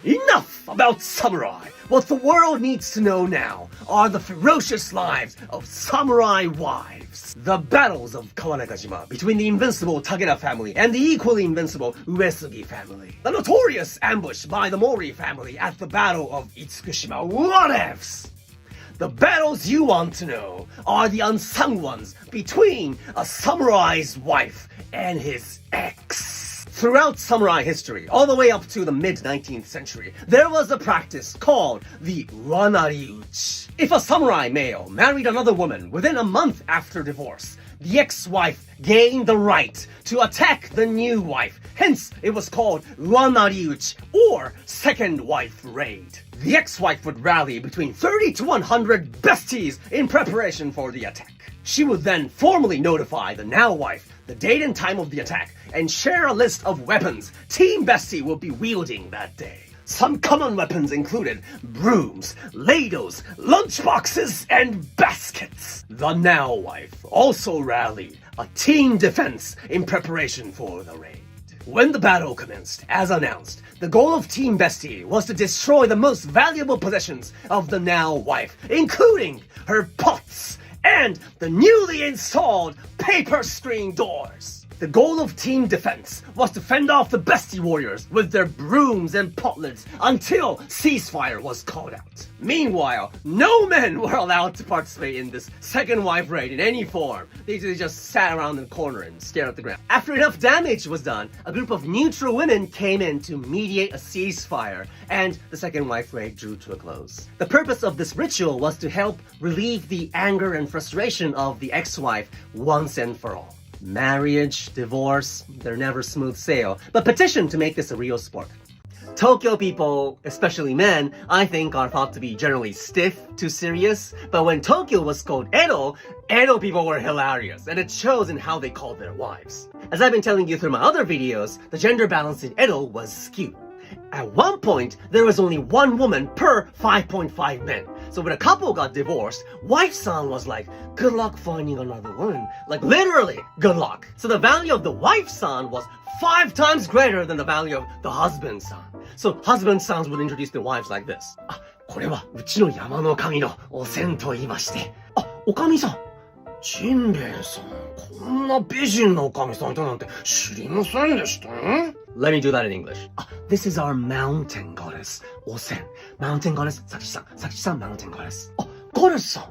Enough about samurai! What the world needs to know now are the ferocious lives of samurai wives. The battles of Kawanagajima between the invincible Takeda family and the equally invincible Uesugi family. The notorious ambush by the Mori family at the Battle of Itsukushima. Whatevs! The battles you want to know are the unsung ones between a samurai's wife and his ex. Throughout samurai history, all the way up to the mid-19th century, there was a practice called the Uwanari-uchi. If a samurai male married another woman within a month after divorce, the ex-wife gained the right to attack the new wife. Hence, it was called Uwanari-uchi, or second wife raid. The ex-wife would rally between 30 to 100 besties in preparation for the attack. She would then formally notify the now wife the date and time of the attack and share a list of weapons Team Bestie will be wielding that day. Some common weapons included brooms, ladles, lunchboxes, and baskets. The now wife also rallied a team defense in preparation for the raid. When the battle commenced, as announced, the goal of Team Bestie was to destroy the most valuable possessions of the now wife, including her pots and the newly installed paper screen doors. The goal of Team Defense was to fend off the Bestie warriors with their brooms and potlets until ceasefire was called out. Meanwhile, no men were allowed to participate in this second wife raid in any form. They just sat around in the corner and stared at the ground. After enough damage was done, a group of neutral women came in to mediate a ceasefire, and the second wife raid drew to a close. The purpose of this ritual was to help relieve the anger and frustration of the ex-wife once and for all. Marriage, divorce, they're never smooth sail, but petition to make this a real sport. Tokyo people, especially men, I think are thought to be generally stiff to serious, but when Tokyo was called Edo, Edo people were hilarious, and it shows in how they called their wives. As I've been telling you through my other videos, the gender balance in Edo was skewed. At one point, there was only one woman per 5.5 men. So when a couple got divorced, wife-san was like, good luck finding another woman. Like literally, good luck. So the value of the wife-san was 5 times greater than the value of the husband-san. So husband-sons would introduce their wives like this. これはうちの山の神のお仙と言いまして。お神さん。ジンベエさん、こんな美人なお神さんいたなんて知りませんでしたね。Let me do that in English. This is our mountain goddess, Osen. Mountain goddess, Sakichi-san, mountain goddess. Goddess さん、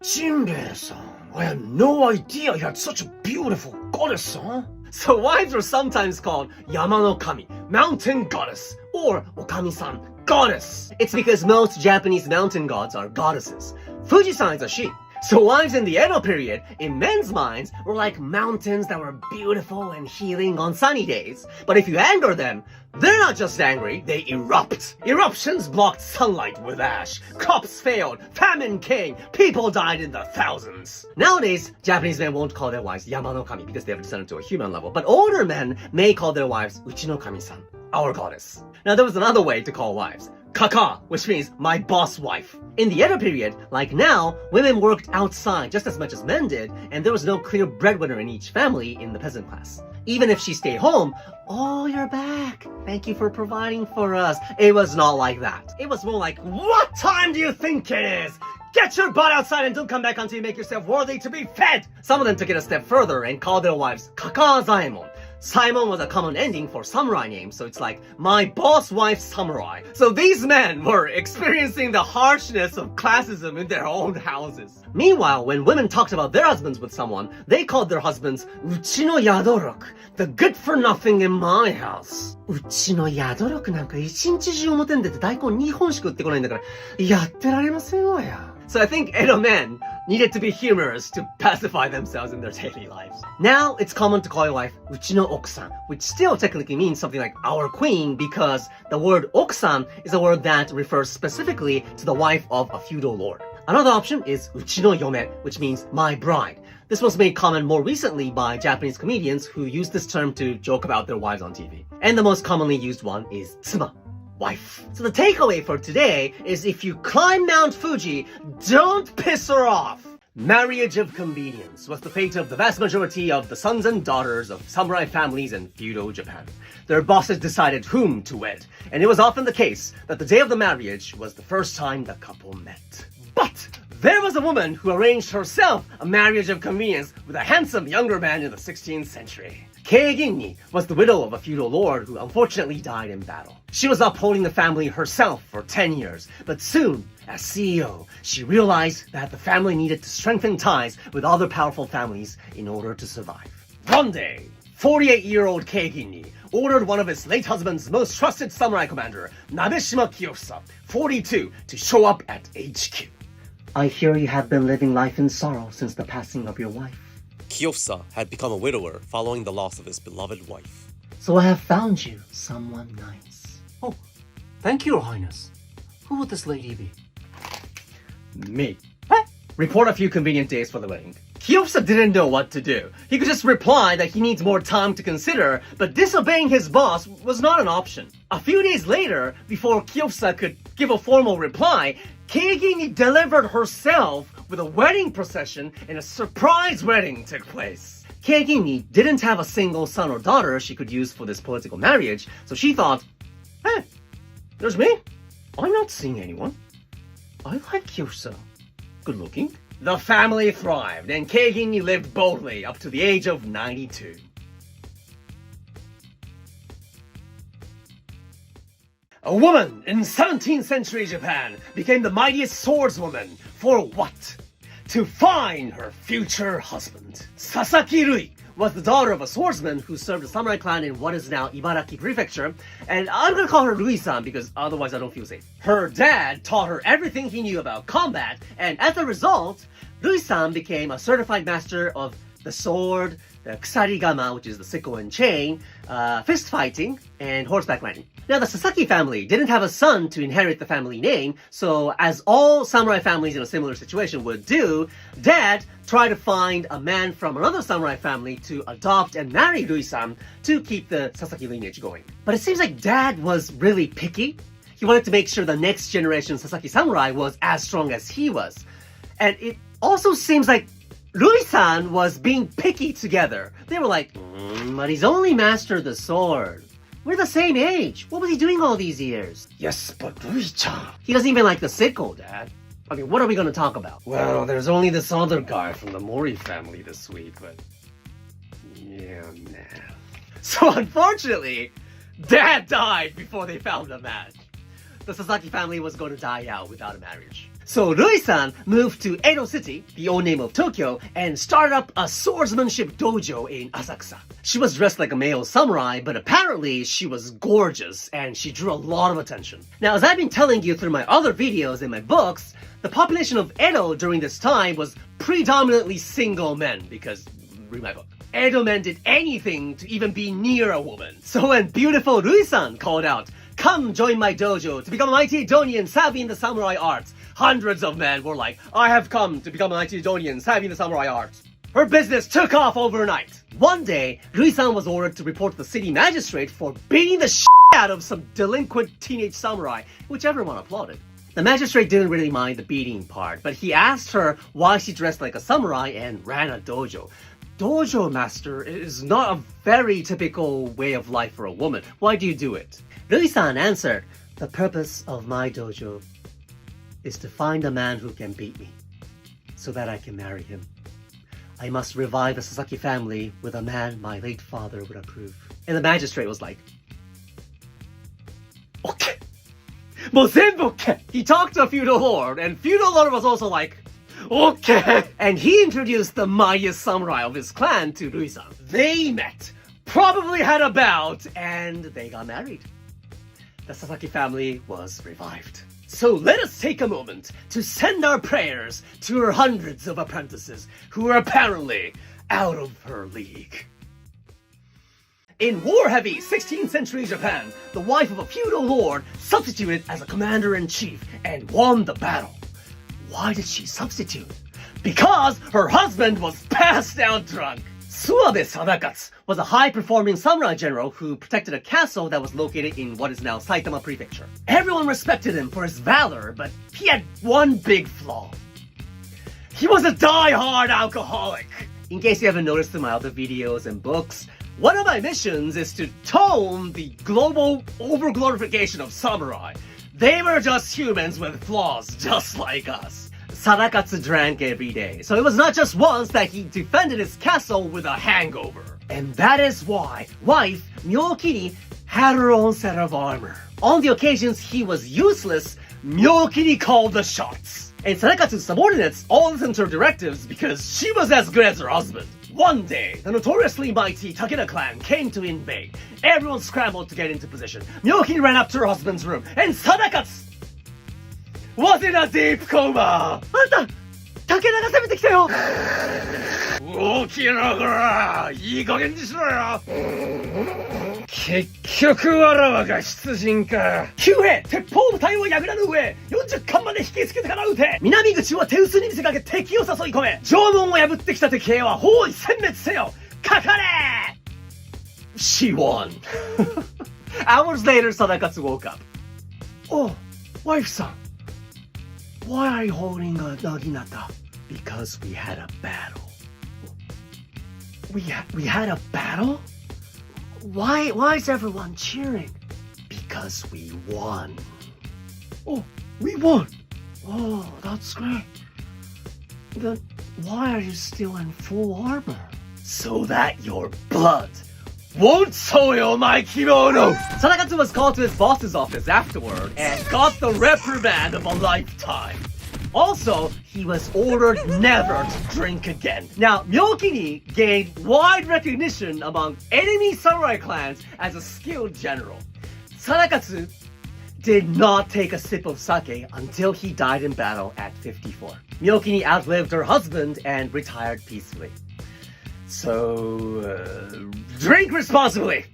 ジンベエさん。I had no idea you had such a beautiful goddess, huh? So wives were sometimes called Yama no Kami, mountain goddess, or Okami-san, goddess. It's because most Japanese mountain gods are goddesses. Fuji-san is a she. So wives in the Edo period, in men's minds, were like mountains that were beautiful and healing on sunny days. But if you anger them, they're not just angry, they erupt. Eruptions blocked sunlight with ash. Crops failed, famine came, people died in the thousands. Nowadays, Japanese men won't call their wives Yama no Kami because they have descended to a human level. But older men may call their wives Uchi no Kami-san, our goddess. Now there was another way to call wives. Kaka, which means my boss wife. In the Edo period, like now, women worked outside just as much as men did, and there was no clear breadwinner in each family in the peasant class. Even if she stayed home, oh, you're back. Thank you for providing for us. It was not like that. It was more like, what time do you think it is? Get your butt outside and don't come back until you make yourself worthy to be fed. Some of them took it a step further and called their wives Kaka Zaemon. Simon was a common ending for samurai names, so it's like, my boss wife's samurai. So these men were experiencing the harshness of classism in their own houses. Meanwhile, when women talked about their husbands with someone, they called their husbands Uchi no Yadorok, the good-for-nothing in my house. Uchi no Yadorok なんか一日中表に出て大根2本しか売ってこないんだから、やってられませんわや。So I think Edo men needed to be humorous to pacify themselves in their daily lives. Now, it's common to call your wife Uchi no Okusan, which still technically means something like our queen because the word Okusan is a word that refers specifically to the wife of a feudal lord. Another option is Uchi no Yome, which means my bride. This was made common more recently by Japanese comedians who use this term to joke about their wives on TV. And the most commonly used one is Tsuma, wife. So the takeaway for today is if you climb Mount Fuji, don't piss her off. Marriage of convenience was the fate of the vast majority of the sons and daughters of samurai families in feudal Japan. Their bosses decided whom to wed, and it was often the case that the day of the marriage was the first time the couple met. But there was a woman who arranged herself a marriage of convenience with a handsome younger man in the 16th century. Keiginni was the widow of a feudal lord who unfortunately died in battle. She was upholding the family herself for 10 years, but soon, as CEO, she realized that the family needed to strengthen ties with other powerful families in order to survive. One day, 48-year-old Keiginni ordered one of his late husband's most trusted samurai commander, Nabeshima Kiyofusa, 42, to show up at HQ. I hear you have been living life in sorrow since the passing of your wife. Kiyofusa had become a widower following the loss of his beloved wife. So I have found you someone nice. Oh, thank you, Your Highness. Who would this lady be? Me. Report a few convenient days for the wedding. Kiyofusa didn't know what to do. He could just reply that he needs more time to consider, but disobeying his boss was not an option. A few days later, before Kiyofusa could give a formal reply, Keiginni delivered herself with a wedding procession and a surprise wedding took place. Keiginni didn't have a single son or daughter she could use for this political marriage, so she thought, hey, there's me. I'm not seeing anyone. I like Kiyofusa. Good looking. The family thrived, and Keiginni lived boldly up to the age of 92. A woman in 17th century Japan became the mightiest swordswoman. For what? To find her future husband. Sasaki Rui was the daughter of a swordsman who served a samurai clan in what is now Ibaraki Prefecture, and I'm gonna call her Rui-san because otherwise I don't feel safe. Her dad taught her everything he knew about combat, and as a result, Rui-san became a certified master of the sword, the kusarigama, which is the sickle and chain, fist fighting, and horseback riding. Now, the Sasaki family didn't have a son to inherit the family name, so as all samurai families in a similar situation would do, Dad tried to find a man from another samurai family to adopt and marry Rui-san to keep the Sasaki lineage going. But it seems like Dad was really picky. He wanted to make sure the next generation Sasaki samurai was as strong as he was. And it also seems like Rui-san was being picky together. They were like, but he's only mastered the sword. We're the same age. What was he doing all these years? Yes, but Rui-chan. He doesn't even like the sickle, Dad. I mean, what are we going to talk about? Well, there's only this other guy from the Mori family this week, but... yeah, man. So unfortunately, Dad died before they found a match. The Sasaki family was going to die out without a marriage. So Rui-san moved to Edo City, the old name of Tokyo, and started up a swordsmanship dojo in Asakusa. She was dressed like a male samurai, but apparently she was gorgeous and she drew a lot of attention. Now, as I've been telling you through my other videos and my books, the population of Edo during this time was predominantly single men because, read my book. Edo men did anything to even be near a woman. So when beautiful Rui-san called out, "Come join my dojo to become a mighty Donian savvy in the samurai arts," hundreds of men were like, "I have come to become a mighty Donian savvy in the samurai arts." Her business took off overnight. One day, Rui-san was ordered to report to the city magistrate for beating the shit out of some delinquent teenage samurai, which everyone applauded. The magistrate didn't really mind the beating part, but he asked her why she dressed like a samurai and ran a dojo. Dojo master is not a very typical way of life for a woman. Why do you do it? Rui-san answered, "The purpose of my dojo is to find a man who can beat me, so that I can marry him. I must revive the Sasaki family with a man my late father would approve." And the magistrate was like, "Okay. もう全部 okay." He talked to a feudal lord, and feudal lord was also like, "Okay." And he introduced the mightiest samurai of his clan to Rui-san. They met, probably had a bout, and they got married. The Sasaki family was revived. So let us take a moment to send our prayers to her hundreds of apprentices who are apparently out of her league. In war-heavy 16th century Japan, the wife of a feudal lord substituted as a commander-in-chief and won the battle. Why did she substitute? Because her husband was passed out drunk. Suabe Sadakatsu was a high-performing samurai general who protected a castle that was located in what is now Saitama Prefecture. Everyone respected him for his valor, but he had one big flaw. He was a die-hard alcoholic. In case you haven't noticed in my other videos and books, one of my missions is to tone the global overglorification of samurai. They were just humans with flaws, just like us. Sadakatsu drank every day, so it was not just once that he defended his castle with a hangover. And that is why wife Myokini had her own set of armor. On the occasions he was useless, Myokini called the shots. And Sadakatsu's subordinates all listened to her directives because she was as good as her husband. One day, the notoriously mighty Takeda clan came to invade. Everyone scrambled to get into position. Myokini ran up to her husband's room, and Sadakatsu was in a deep coma. あんた、武田が攻めてきたよ。動きながら、いい加減にしろよ。結局わらわが出陣か。旧兵、鉄砲部隊を櫓の上、40艦まで引きつけてから撃て。南口は手薄に見せかけ敵を誘い込め。城門を破ってきた敵兵は包囲殲滅せよ。かかれ She won. Hours later, Sadakatsu woke up. Oh, wife-san. Why are you holding a naginata? Because we had a battle. We had a battle? Why is everyone cheering? Because we won. Oh, we won. Oh, that's great. Then why are you still in full armor? So that your blood won't soil my kimono! Sadakatsu was called to his boss's office afterward and got the reprimand of a lifetime. Also, he was ordered never to drink again. Now, Myokini gained wide recognition among enemy samurai clans as a skilled general. Sadakatsu did not take a sip of sake until he died in battle at 54. Myokini outlived her husband and retired peacefully. So, drink responsibly!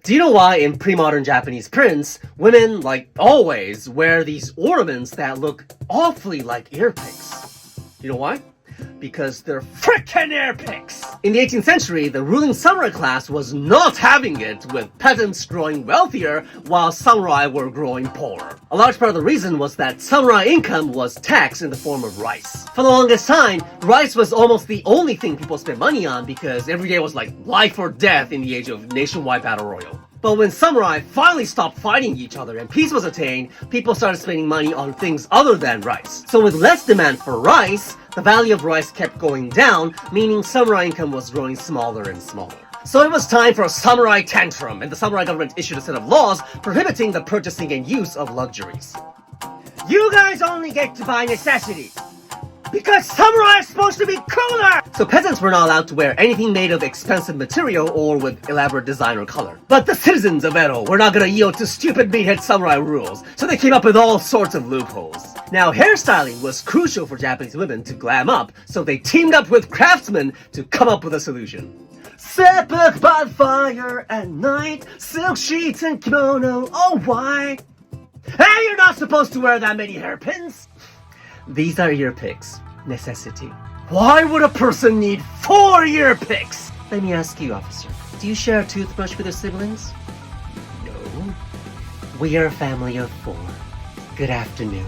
Do you know why in pre-modern Japanese prints, women, like always, wear these ornaments that look awfully like ear picks? You know why? Because they're frickin' ear picks! In the 18th century, the ruling samurai class was not having it, with peasants growing wealthier while samurai were growing poorer. A large part of the reason was that samurai income was taxed in the form of rice. For the longest time, rice was almost the only thing people spent money on because every day was like life or death in the age of nationwide battle royal. But when samurai finally stopped fighting each other and peace was attained, people started spending money on things other than rice. So with less demand for rice, the value of rice kept going down, meaning samurai income was growing smaller and smaller. So it was time for a samurai tantrum, and the samurai government issued a set of laws prohibiting the purchasing and use of luxuries. You guys only get to buy necessities, because samurai are supposed to be cooler! So peasants were not allowed to wear anything made of expensive material or with elaborate design or color. But the citizens of Edo were not gonna yield to stupid meathead samurai rules, so they came up with all sorts of loopholes. Now, hairstyling was crucial for Japanese women to glam up, so they teamed up with craftsmen to come up with a solution. Seppuku by fire at night, silk sheets and kimono, oh why? Hey, you're not supposed to wear that many hairpins! These are ear picks. Necessity. Why would a person need 4 ear picks? Let me ask you, officer. Do you share a toothbrush with your siblings? No. We are a family of 4. Good afternoon.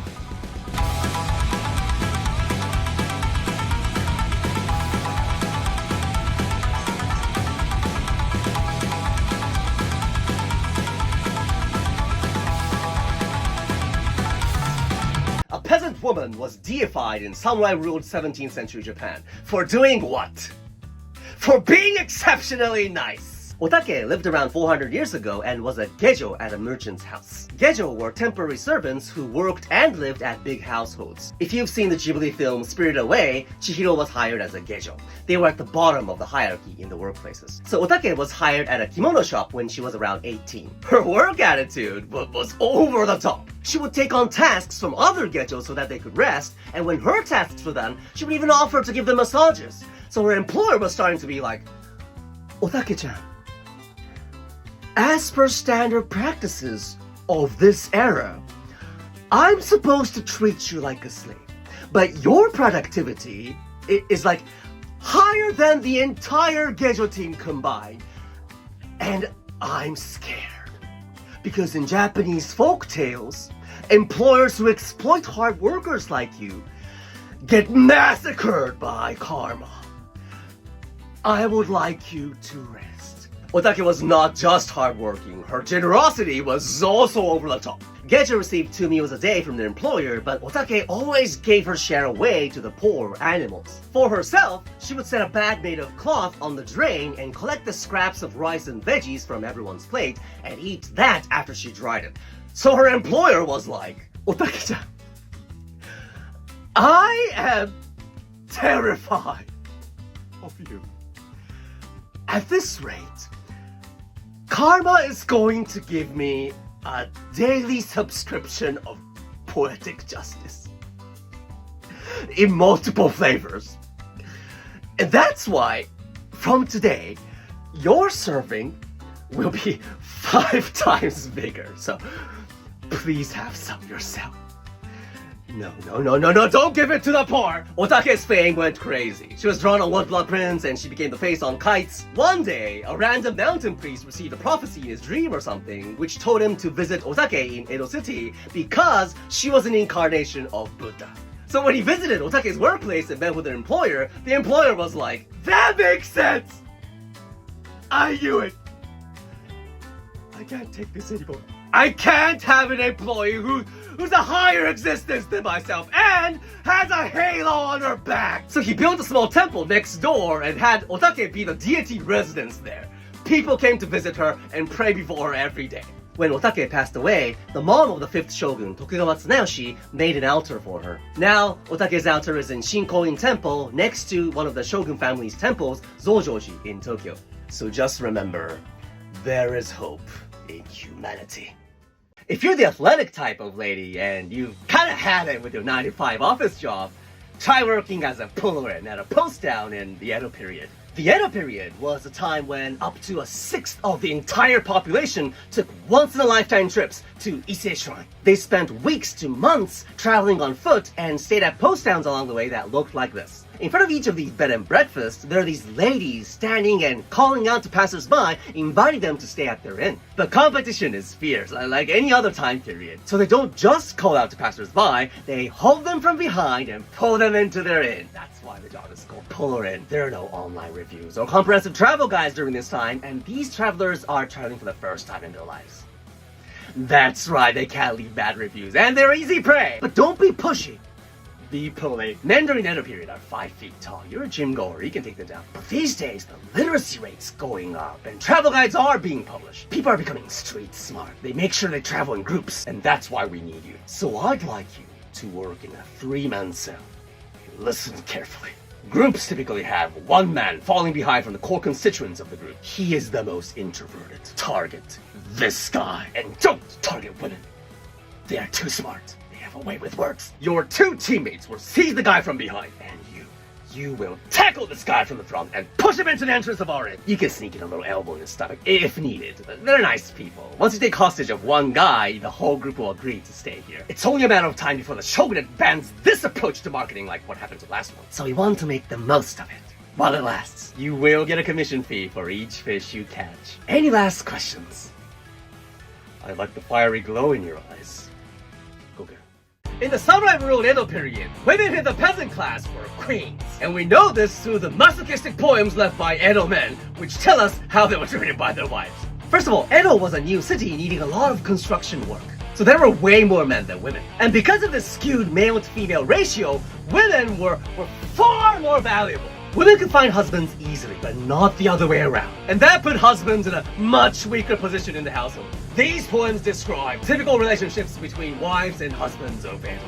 A peasant woman was deified in samurai-ruled 17th century Japan. For doing what? For being exceptionally nice! Otake lived around 400 years ago and was a gejo at a merchant's house. Gejo were temporary servants who worked and lived at big households. If you've seen the Ghibli film Spirited Away, Chihiro was hired as a gejo. They were at the bottom of the hierarchy in the workplaces. So Otake was hired at a kimono shop when she was around 18. Her work attitude was over the top. She would take on tasks from other gejos so that they could rest, and when her tasks were done, she would even offer to give them massages. So her employer was starting to be like, Otake-chan, as per standard practices of this era, I'm supposed to treat you like a slave. But your productivity is like higher than the entire gejo team combined. And I'm scared. Because in Japanese folk tales, employers who exploit hard workers like you get massacred by karma. I would like you to rest. Otake was not just hardworking, her generosity was also over the top. Geisha received 2 meals a day from their employer, but Otake always gave her share away to the poor animals. For herself, she would set a bag made of cloth on the drain and collect the scraps of rice and veggies from everyone's plate and eat that after she dried it. So her employer was like, Otake-chan, I am terrified of you. At this rate, karma is going to give me a daily subscription of poetic justice in multiple flavors. And that's why, from today, your serving will be 5 times bigger. So please have some yourself. No, don't give it to the poor! Otake's fame went crazy. She was drawn on One Blood Prince and she became the face on kites. One day, a random mountain priest received a prophecy in his dream or something, which told him to visit Otake in Edo City because she was an incarnation of Buddha. So when he visited Otake's workplace and met with her employer, the employer was like, that makes sense! I knew it! I can't take this anymore. I can't have an employee who's a higher existence than myself and has a halo on her back. So he built a small temple next door and had Otake be the deity residence there. People came to visit her and pray before her every day. When Otake passed away, the mom of the 5th shogun, Tokugawa Tsunayoshi, made an altar for her. Now, Otake's altar is in Shinkoin Temple next to one of the shogun family's temples, Zojoji, in Tokyo. So just remember, there is hope in humanity. If you're the athletic type of lady and you've kind of had it with your 9-to-5 office job, try working as a puller at a post down in the Edo Period. The Edo Period was a time when up to 1/6 of the entire population took once-in-a-lifetime trips to Ise Shrine. They spent weeks to months traveling on foot and stayed at post towns along the way that looked like this. In front of each of these bed and breakfasts, there are these ladies standing and calling out to passers-by, inviting them to stay at their inn. The competition is fierce, like any other time period. So they don't just call out to passers-by, they hold them from behind and pull them into their inn. That's why the job is called puller inn. There are no online reviews or comprehensive travel guides during this time, and these travelers are traveling for the first time in their lives. That's right, they can't leave bad reviews, and they're easy prey. But don't be pushy. Be polite. Men during the Edo Period are 5 feet tall. You're a gym goer, you can take them down. But these days, the literacy rate's going up, and travel guides are being published. People are becoming street smart. They make sure they travel in groups, and that's why we need you. So I'd like you to work in a 3-man cell. Listen carefully. Groups typically have 1 man falling behind from the core constituents of the group. He is the most introverted. Target this guy, and don't target women. They are too smart. Away with words. Your 2 teammates will seize the guy from behind, and you will tackle this guy from the front and push him into the entrance of our inn. You can sneak in a little elbow in his stomach if needed. They're nice people. Once you take hostage of 1 guy, the whole group will agree to stay here. It's only a matter of time before the shogunate bans this approach to marketing like what happened to the last one. So we want to make the most of it while it lasts. You will get a commission fee for each fish you catch. Any last questions? I like the fiery glow in your eyes. In the samurai-ruled Edo period, women in the peasant class were queens. And we know this through the masochistic poems left by Edo men, which tell us how they were treated by their wives. First of all, Edo was a new city needing a lot of construction work. So there were way more men than women. And because of this skewed male-to-female ratio, women were far more valuable. Women could find husbands easily, but not the other way around. And that put husbands in a much weaker position in the household. These poems describe typical relationships between wives and husbands of Edo.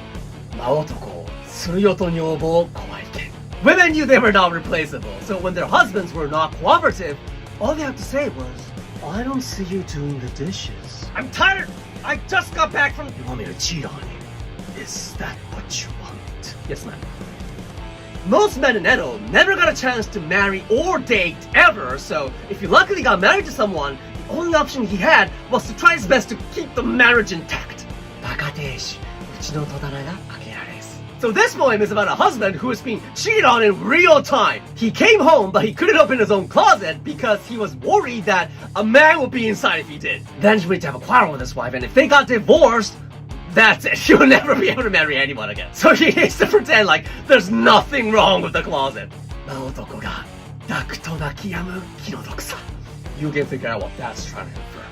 Naotoko, tsuruyoto nyobo kowaike. Women knew they were not replaceable, so when their husbands were not cooperative, all they had to say was, I don't see you doing the dishes. I'm tired! I just got back from... You want me to cheat on you? Is that what you want? Yes, ma'am. Most men in Edo never got a chance to marry or date ever, so if he luckily got married to someone, the only option he had was to try his best to keep the marriage intact. So this poem is about a husband who was being cheated on in real time. He came home, but he couldn't open his own closet because he was worried that a man would be inside if he did. Then he would have a quarrel with his wife, and if they got divorced, That's it. He will never be able to marry anyone again. So he needs to pretend like there's nothing wrong with the closet. You can figure out what that's trying to infer.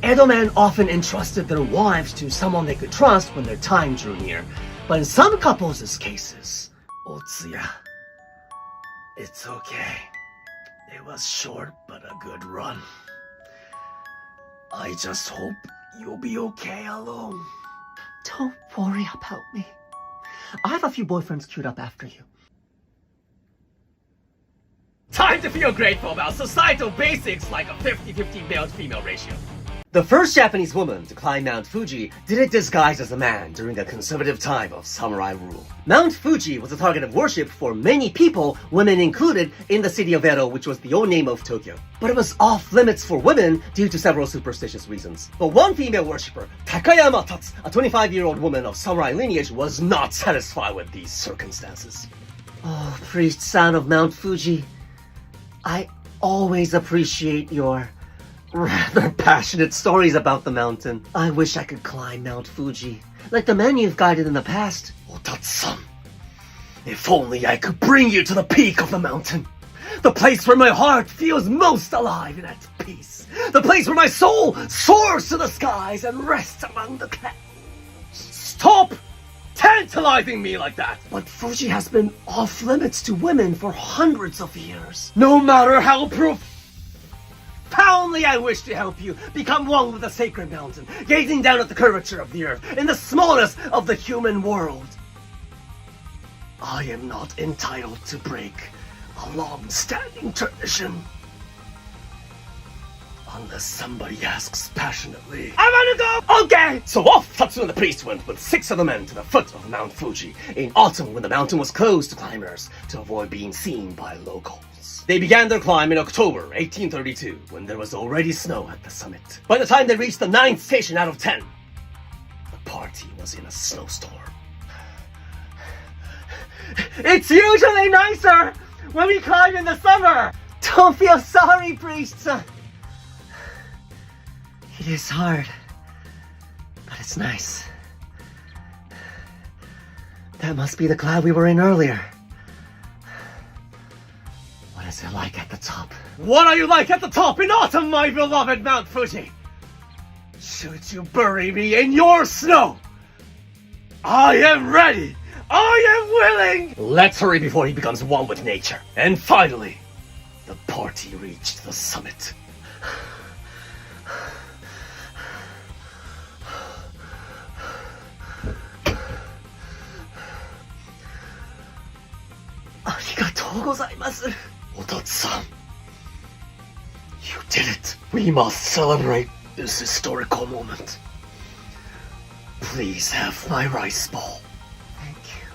Edo men often entrusted their wives to someone they could trust when their time drew near. But in some couples' cases, Otsuya, it's okay. It was short but a good run. I just hope you'll be okay alone. Don't worry about me. I have a few boyfriends queued up after you. Time to feel grateful about societal basics like a 50-50 male-to-female ratio. The first Japanese woman to climb Mount Fuji did it disguised as a man during a conservative time of samurai rule. Mount Fuji was a target of worship for many people, women included, in the city of Edo, which was the old name of Tokyo. But it was off limits for women due to several superstitious reasons. But one female worshipper, Takayama Tatsu, a 25-year-old woman of samurai lineage, was not satisfied with these circumstances. Oh, priest son of Mount Fuji, I always appreciate your rather passionate stories about the mountain. I wish I could climb Mount Fuji, like the men you've guided in the past. Oh, Tatsu-san, if only I could bring you to the peak of the mountain. The place where my heart feels most alive and at peace. The place where my soul soars to the skies and rests among the clouds. Stop tantalizing me like that! But Fuji has been off limits to women for hundreds of years. No matter how profoundly I wish to help you become one with the sacred mountain, gazing down at the curvature of the earth, in the smallness of the human world, I am not entitled to break a long-standing tradition. Unless somebody asks passionately. I wanna go! Okay! So off Tatsu and the priest went with 6 other men to the foot of Mount Fuji in autumn when the mountain was closed to climbers to avoid being seen by locals. They began their climb in October 1832 when there was already snow at the summit. By the time they reached the 9th station out of 10, the party was in a snowstorm. It's usually nicer when we climb in the summer! Don't feel sorry, priest. It is hard, but it's nice. That must be the cloud we were in earlier. What is it like at the top? What are you like at the top in autumn, my beloved Mount Fuji? Should you bury me in your snow? I am ready! I am willing! Let's hurry before he becomes one with nature. And finally, the party reached the summit. Otatsu-san, you did it. We must celebrate this historical moment. Please have my rice ball. Thank you.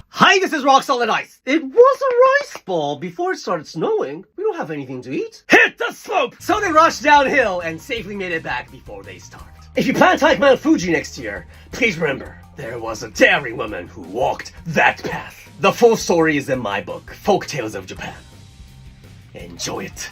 Hi, this is Rock Solid Ice. It was a rice ball before it started snowing. We don't have anything to eat. Hit the slope! So they rushed downhill and safely made it back before they starved. If you plan to hike Mount Fuji next year, please remember, there was a daring woman who walked that path. The full story is in my book, Folk Tales of Japan. Enjoy it.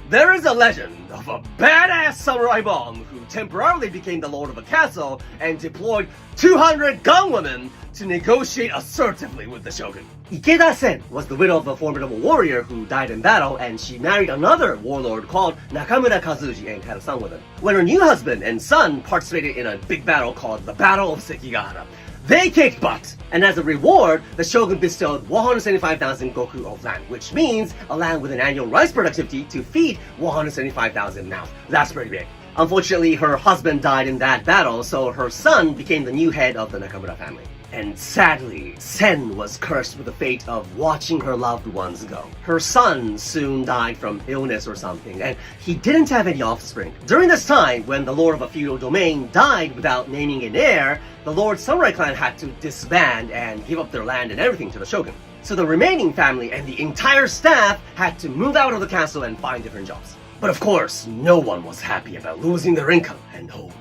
There is a legend of a badass samurai bomb who temporarily became the lord of a castle and deployed 200 gunwomen to negotiate assertively with the shogun. Ikeda-sen was the widow of a formidable warrior who died in battle, and she married another warlord called Nakamura Kazuji and had a son with him. When her new husband and son participated in a big battle called the Battle of Sekigahara, they kicked butt, and as a reward, the shogun bestowed 175,000 goku of land, which means a land with an annual rice productivity to feed 175,000 mouths. That's pretty big. Unfortunately, her husband died in that battle, so her son became the new head of the Nakamura family. And sadly, Sen was cursed with the fate of watching her loved ones go. Her son soon died from illness or something, and he didn't have any offspring. During this time, when the lord of a feudal domain died without naming an heir, the Lord Samurai clan had to disband and give up their land and everything to the shogun. So the remaining family and the entire staff had to move out of the castle and find different jobs. But of course, no one was happy about losing their income and home.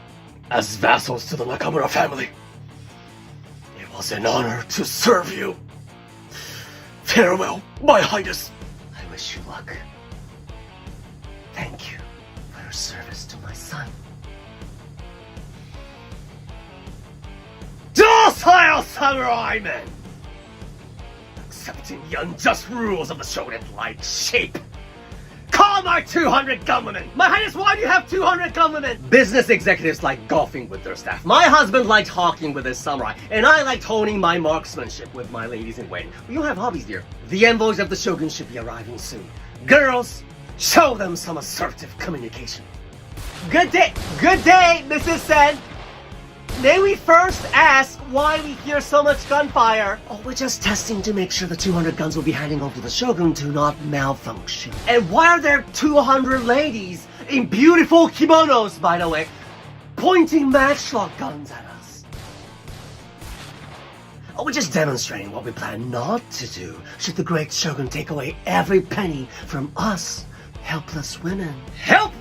As vassals to the Nakamura family, it was an honor to serve you. Farewell, my highness. I wish you luck. thank you for your service to my son. Docile samurai men! Accepting the unjust rules of the shogunate like shape. Call my 200 gunwomen! My Highness, why do you have 200 gunwomen? Business executives like golfing with their staff. My husband liked hawking with his samurai, and I liked honing my marksmanship with my ladies in waiting. We don't have hobbies, dear. The envoys of the shogun should be arriving soon. Girls, show them some assertive communication. Good day, Mrs. Sen. May we first ask why we hear so much gunfire? Oh, we're just testing to make sure the 200 guns we'll be handing over to the Shogun do not malfunction. And why are there 200 ladies in beautiful kimonos, by the way, pointing matchlock guns at us? Oh, we're just demonstrating what we plan not to do should the great Shogun take away every penny from us, helpless women. Helpless?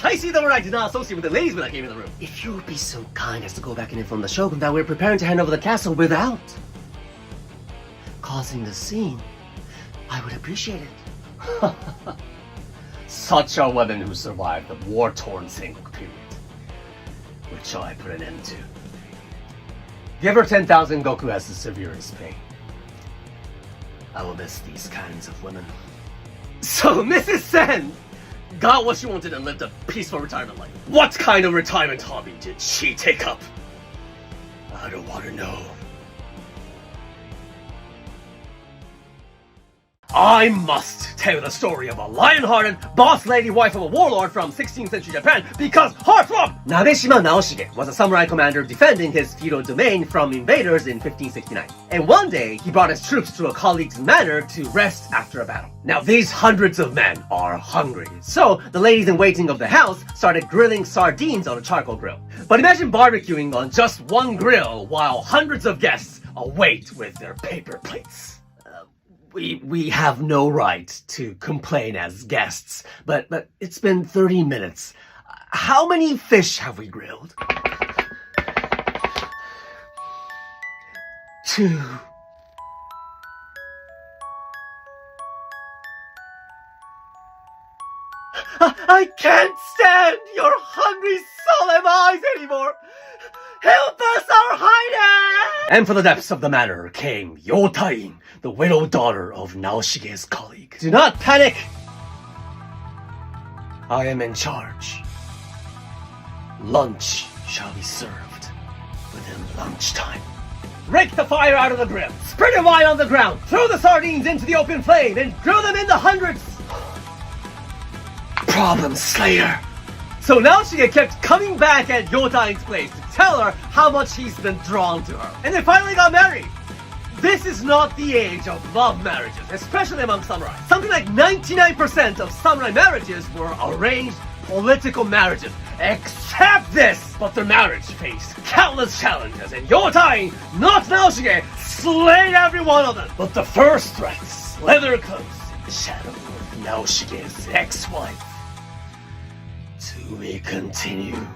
I see the word I did not associate with the ladies when I came in the room. If you would be so kind as to go back and inform the Shogun that we're preparing to hand over the castle without causing the scene, I would appreciate it. Such are women who survived the war-torn Sengoku Period, which shall I put an end to. Give her 10,000 Goku as the severest pay. I will miss these kinds of women. So, Mrs. Sen got what she wanted and lived a peaceful retirement life. What kind of retirement hobby did she take up? I don't want to know. I must tell the story of a lion-hearted, boss lady wife of a warlord from 16th century Japan because heartthrob! Nabeshima Naoshige was a samurai commander defending his feudal domain from invaders in 1569. And one day, he brought his troops to a colleague's manor to rest after a battle. Now, these hundreds of men are hungry, so the ladies-in-waiting of the house started grilling sardines on a charcoal grill. But imagine barbecuing on just one grill while hundreds of guests await with their paper plates. We have no right to complain as guests, but it's been 30 minutes. How many fish have we grilled? 2. I can't stand your hungry solemn eyes anymore! Help us, our highness! And from the depths of the manor came Otake, the widowed daughter of Naoshige's colleague. Do not panic! I am in charge. Lunch shall be served within lunchtime. Rake the fire out of the grill, spread your wine on the ground, throw the sardines into the open flame, and grill them in the hundreds! Problem Slayer! So Naoshige kept coming back at Yotake's place to tell her how much he's been drawn to her. And they finally got married. This is not the age of love marriages, especially among samurai. Something like 99% of samurai marriages were arranged political marriages, except this. But their marriage faced countless challenges, and Otake, not Naoshige, slayed every one of them. But the first threat slithered close in the shadow of Naoshige's ex-wife. To be continued.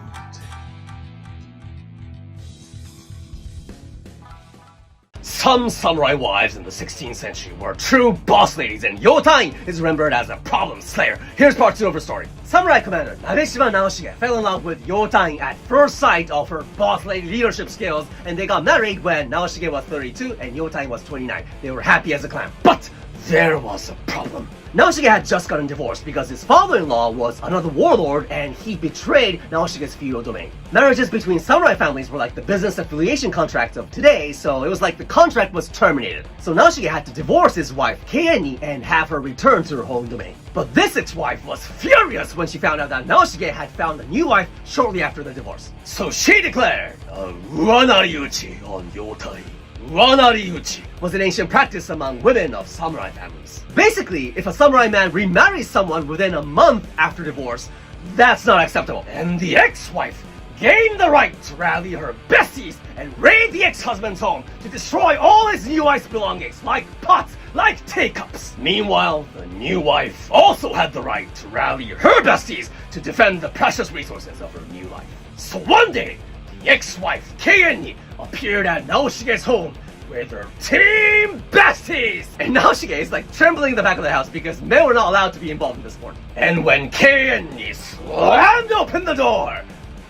Some samurai wives in the 16th century were true boss ladies, and Otake is remembered as a problem slayer. Here's part 2 of her story. Samurai commander Nabeshima Naoshige fell in love with Otake at first sight of her boss lady leadership skills, and they got married when Naoshige was 32 and Otake was 29. They were happy as a clam. But there was a problem. Naoshige had just gotten divorced because his father-in-law was another warlord and he betrayed Naoshige's feudal domain. Marriages between samurai families were like the business affiliation contracts of today, so it was like the contract was terminated. So Naoshige had to divorce his wife Keieni and have her return to her home domain. But this ex-wife was furious when she found out that Naoshige had found a new wife shortly after the divorce. So she declared a Uwanari-uchi on Otake. Uwanari-uchi was an ancient practice among women of samurai families. Basically, if a samurai man remarries someone within a month after divorce, that's not acceptable. And the ex-wife gained the right to rally her besties and raid the ex-husband's home to destroy all his new wife's belongings, like pots, like teacups. Meanwhile, the new wife also had the right to rally her besties to defend the precious resources of her new life. So one day, the ex-wife Keieni appeared at Naoshige's home with her team besties! And Naoshige is like trembling in the back of the house because men were not allowed to be involved in the sport. And when Kei slammed open the door,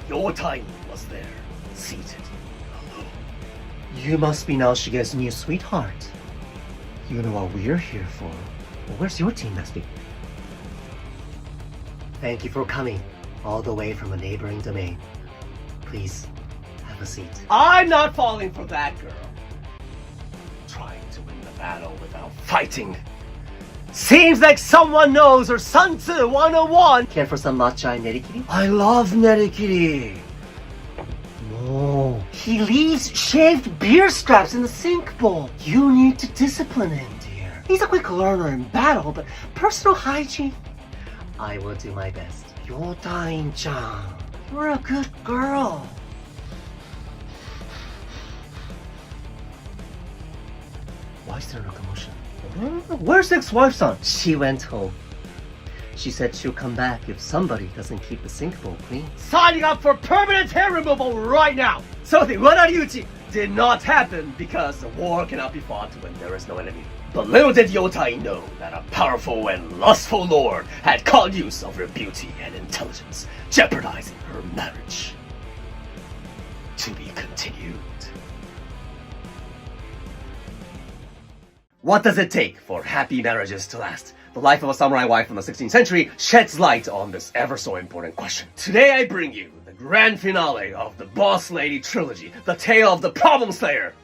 Yotai was there, seated, alone. You must be Naoshige's new sweetheart. You know what we're here for. Well, where's your team bestie? Thank you for coming all the way from a neighboring domain. Please, have a seat. I'm not falling for that girl. Trying to win the battle without fighting. Seems like someone knows her Sun Tzu 101. Care for some matcha and nerikiri? I love nerikiri. No. He leaves shaved beer straps in the sink bowl. You need to discipline him, dear. He's a quick learner in battle, but personal hygiene? I will do my best. Yotain-chan, you're a good girl. Why is there no commotion? Where's ex-wife-son? She went home. She said she'll come back if somebody doesn't keep the sink bowl clean. Signing up for permanent hair removal right now! So the Uwanari-uchi did not happen because the war cannot be fought when there is no enemy. But little did Yotai know that a powerful and lustful lord had caught use of her beauty and intelligence, jeopardizing her marriage. To be continued. What does it take for happy marriages to last? The life of a samurai wife from the 16th century sheds light on this ever so important question. Today I bring you the grand finale of the Boss Lady trilogy, the tale of the problem slayer,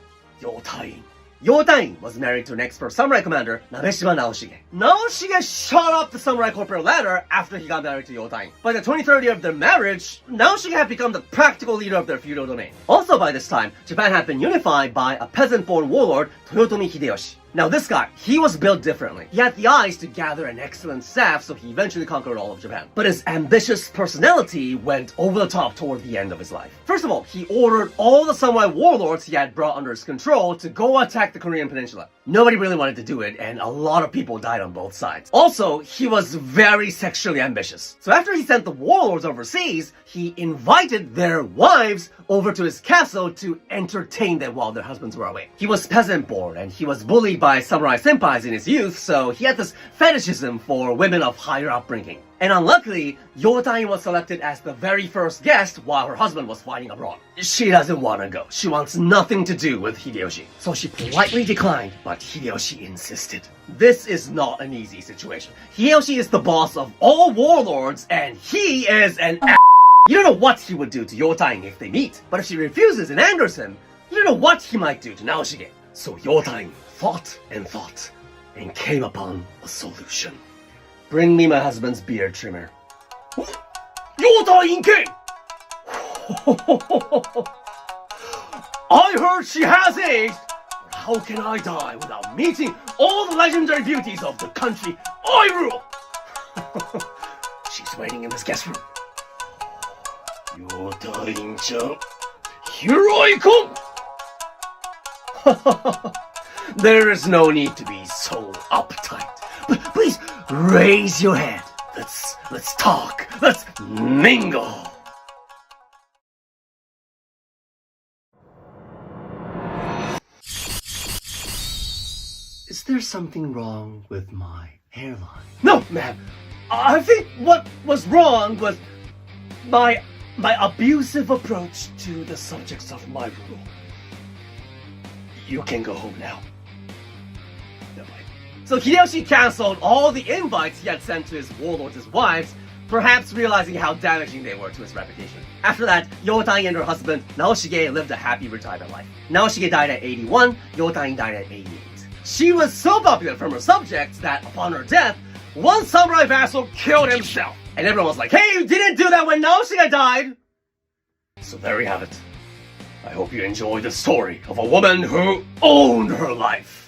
Yotai. Yotai was married to an expert samurai commander, Nabeshima Naoshige. Naoshige shot up the samurai corporate ladder after he got married to Yotai. By the 23rd year of their marriage, Naoshige had become the practical leader of their feudal domain. Also by this time, Japan had been unified by a peasant-born warlord, Toyotomi Hideyoshi. Now this guy, he was built differently. He had the eyes to gather an excellent staff, so he eventually conquered all of Japan. But his ambitious personality went over the top toward the end of his life. First of all, he ordered all the samurai warlords he had brought under his control to go attack the Korean peninsula. Nobody really wanted to do it, and a lot of people died on both sides. Also, he was very sexually ambitious. So after he sent the warlords overseas, he invited their wives over to his castle to entertain them while their husbands were away. He was peasant-born, and he was bullied by samurai senpais in his youth, so he had this fetishism for women of higher upbringing. And unluckily, Yotai was selected as the very first guest while her husband was fighting abroad. She doesn't want to go. She wants nothing to do with Hideyoshi. So she politely declined, but Hideyoshi insisted. This is not an easy situation. Hideyoshi is the boss of all warlords, and he is an You don't know what he would do to Yotai if they meet. But if she refuses and angers him, you don't know what he might do to Naoshige. So Yotai thought, and came upon a solution. Bring me my husband's beard trimmer. Yotai-in-ken! I heard she has aged! How can I die without meeting all the legendary beauties of the country I rule? She's waiting in this guest room. Yotai-chan, here I come! There is no need to be so uptight. But please raise your head. Let's talk. Let's mingle. Is there something wrong with my hairline? No, ma'am. I think what was wrong was my abusive approach to the subjects of my rule. You can go home now. Never mind. So Hideyoshi cancelled all the invites he had sent to his warlords' wives, perhaps realizing how damaging they were to his reputation. After that, Yotai and her husband, Naoshige, lived a happy retirement life. Naoshige died at 81, Yotai died at 88. She was so popular from her subjects that, upon her death, one samurai vassal killed himself. And everyone was like, hey, you didn't do that when Naoshige died! So there you have it. I hope you enjoyed the story of a woman who owned her life.